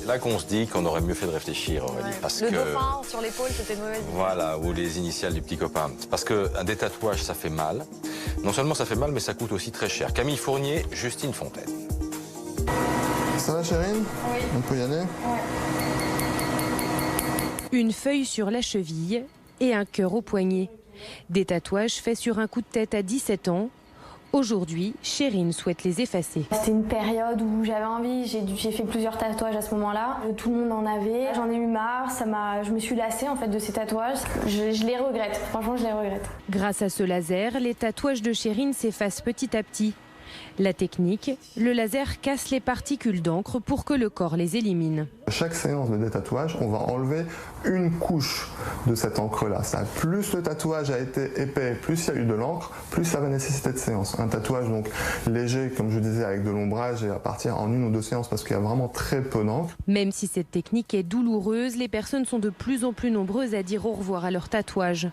là qu'on se dit qu'on aurait mieux fait de réfléchir, Aurélie. Parce le que, dauphin sur l'épaule, c'était une mauvaise idée. voilà, ou les initiales du petit copain. Parce que des tatouages, ça fait mal. Non seulement ça fait mal, mais ça coûte aussi très cher. Camille Fournier, Justine Fontaine. Ça va, Chérine? Oui. On peut y aller? Une feuille sur la cheville et un cœur au poignet. Des tatouages faits sur un coup de tête à 17 ans. Aujourd'hui, Chérine souhaite les effacer. C'était une période où j'avais envie, j'ai fait plusieurs tatouages à ce moment-là. Tout le monde en avait, j'en ai eu marre, je me suis lassée en fait de ces tatouages. Je les regrette, franchement je les regrette. Grâce à ce laser, les tatouages de Chérine s'effacent petit à petit. La technique, le laser casse les particules d'encre pour que le corps les élimine. Chaque séance de détatouage, on va enlever une couche de cette encre-là. Plus le tatouage a été épais, plus il y a eu de l'encre, plus ça va nécessiter de séances. Un tatouage donc léger, comme je disais, avec de l'ombrage et à partir en 1 ou 2 séances parce qu'il y a vraiment très peu d'encre. Même si cette technique est douloureuse, les personnes sont de plus en plus nombreuses à dire au revoir à leur tatouage.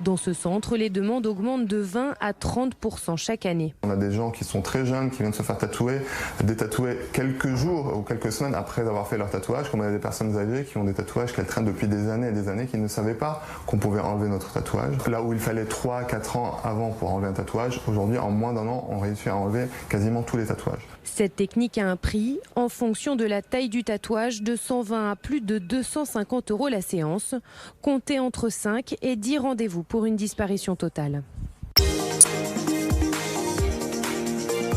Dans ce centre, les demandes augmentent de 20 à 30% chaque année. On a des gens qui sont très jeunes, qui viennent se faire tatouer, détatouer quelques jours ou quelques semaines après avoir fait leur tatouage, comme on a des personnes âgées qui ont des tatouages qu'elles traînent depuis des années et des années, qui ne savaient pas qu'on pouvait enlever notre tatouage. Là où il fallait 3 à 4 ans avant pour enlever un tatouage, aujourd'hui en moins d'1 an, on réussit à enlever quasiment tous les tatouages. Cette technique a un prix en fonction de la taille du tatouage, de 120 à plus de 250 € la séance. Comptez entre 5 et 10 rendez-vous pour une disparition totale.